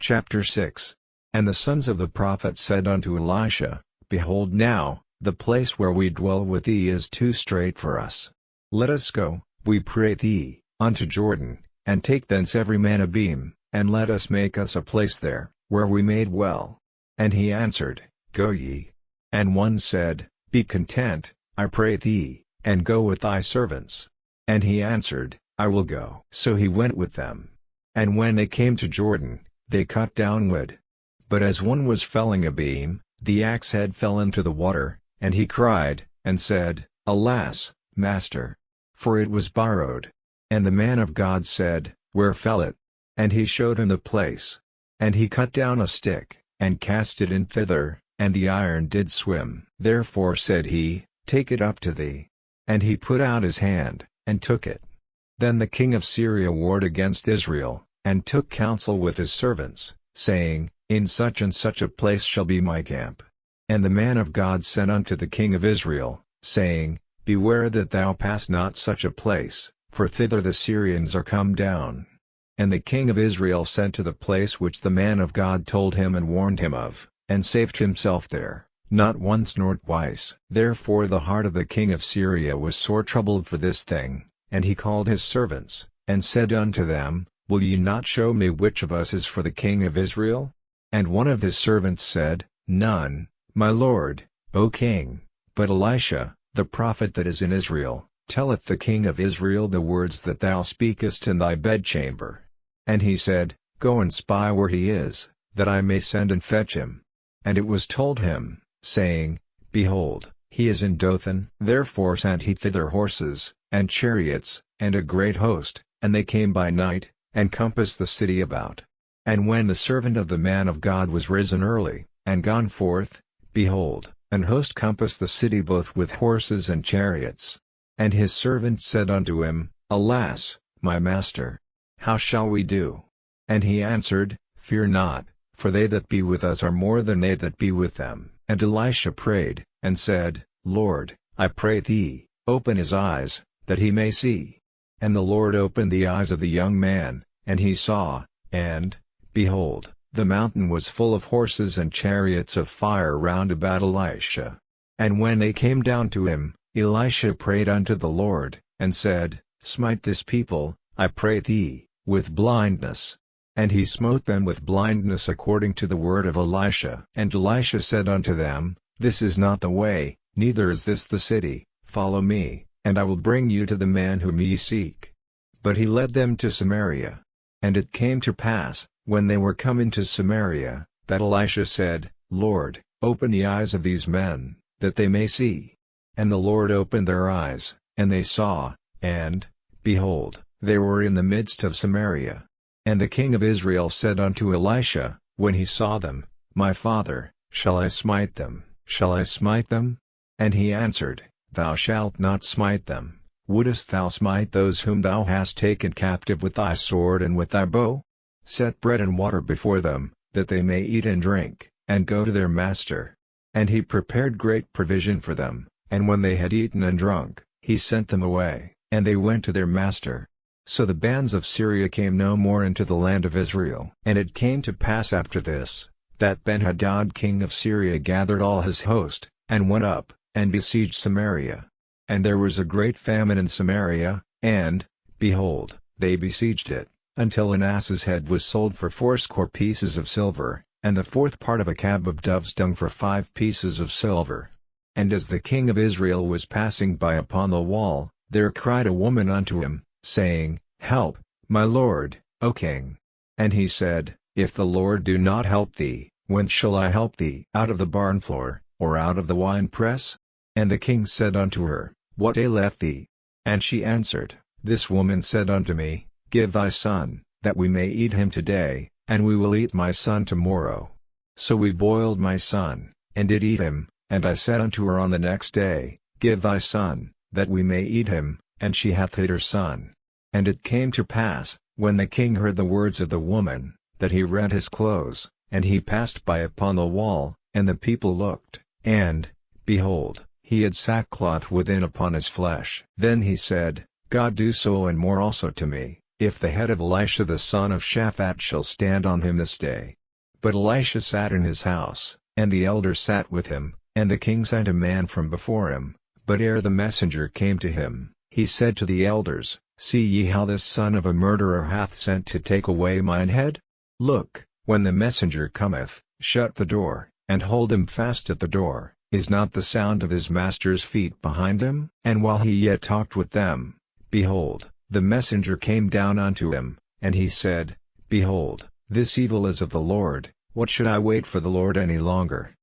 Chapter 6. And the sons of the prophets said unto Elisha, Behold now, the place where we dwell with thee is too strait for us. Let us go, we pray thee, unto Jordan, and take thence every man a beam, and let us make us a place there, where we may dwell. And he answered, Go ye. And one said, Be content, I pray thee, and go with thy servants. And he answered, I will go. So he went with them. And when they came to Jordan, they cut down wood. But as one was felling a beam, the axe head fell into the water, and he cried, and said, Alas, master! For it was borrowed. And the man of God said, Where fell it? And he showed him the place. And he cut down a stick, and cast it in thither, and the iron did swim. Therefore said he, Take it up to thee. And he put out his hand, and took it. Then the king of Syria warred against Israel, and took counsel with his servants, saying, In such and such a place shall be my camp. And the man of God sent unto the king of Israel, saying, Beware that thou pass not such a place, for thither the Syrians are come down. And the king of Israel sent to the place which the man of God told him and warned him of, and saved himself there, not once nor twice. Therefore the heart of the king of Syria was sore troubled for this thing, and he called his servants, and said unto them, Will ye not show me which of us is for the king of Israel? And one of his servants said, None, my lord, O king, but Elisha, the prophet that is in Israel, telleth the king of Israel the words that thou speakest in thy bedchamber. And he said, Go and spy where he is, that I may send and fetch him. And it was told him, saying, Behold, he is in Dothan. Therefore sent he thither horses, and chariots, and a great host, and they came by night, and compassed the city about. And when the servant of the man of God was risen early, and gone forth, behold, an host compassed the city both with horses and chariots. And his servant said unto him, Alas, my master! How shall we do? And he answered, Fear not, for they that be with us are more than they that be with them. And Elisha prayed, and said, Lord, I pray thee, open his eyes, that he may see. And the Lord opened the eyes of the young man, and he saw, and, behold, the mountain was full of horses and chariots of fire round about Elisha. And when they came down to him, Elisha prayed unto the Lord, and said, Smite this people, I pray thee, with blindness. And he smote them with blindness according to the word of Elisha. And Elisha said unto them, This is not the way, neither is this the city, follow me, and I will bring you to the man whom ye seek. But he led them to Samaria. And it came to pass, when they were come into Samaria, that Elisha said, Lord, open the eyes of these men, that they may see. And the Lord opened their eyes, and they saw, and, behold, they were in the midst of Samaria. And the king of Israel said unto Elisha, when he saw them, My father, shall I smite them, shall I smite them? And he answered, Thou shalt not smite them. Wouldest thou smite those whom thou hast taken captive with thy sword and with thy bow? Set bread and water before them, that they may eat and drink, and go to their master. And he prepared great provision for them, and when they had eaten and drunk, he sent them away, and they went to their master. So the bands of Syria came no more into the land of Israel. And it came to pass after this, that Ben-Hadad king of Syria gathered all his host, and went up, and besieged Samaria. And there was a great famine in Samaria, and, behold, they besieged it, until an ass's head was sold for 80 pieces of silver, and the 4th part of a cab of dove's dung for 5 pieces of silver. And as the king of Israel was passing by upon the wall, there cried a woman unto him, saying, Help, my lord, O king. And he said, If the Lord do not help thee, whence shall I help thee? Out of the barn floor, or out of the winepress? And the king said unto her, What aileth thee? And she answered, This woman said unto me, Give thy son, that we may eat him today, and we will eat my son tomorrow. So we boiled my son, and did eat him, and I said unto her on the next day, Give thy son, that we may eat him, and she hath hid her son. And it came to pass, when the king heard the words of the woman, that he rent his clothes, and he passed by upon the wall, and the people looked, and, behold, he had sackcloth within upon his flesh. Then he said, God do so and more also to me, if the head of Elisha the son of Shaphat shall stand on him this day. But Elisha sat in his house, and the elders sat with him, and the king sent a man from before him, but ere the messenger came to him, he said to the elders, See ye how this son of a murderer hath sent to take away mine head? Look, when the messenger cometh, shut the door, and hold him fast at the door. Is not the sound of his master's feet behind him? And while he yet talked with them, behold, the messenger came down unto him, and he said, Behold, this evil is of the Lord. What should I wait for the Lord any longer?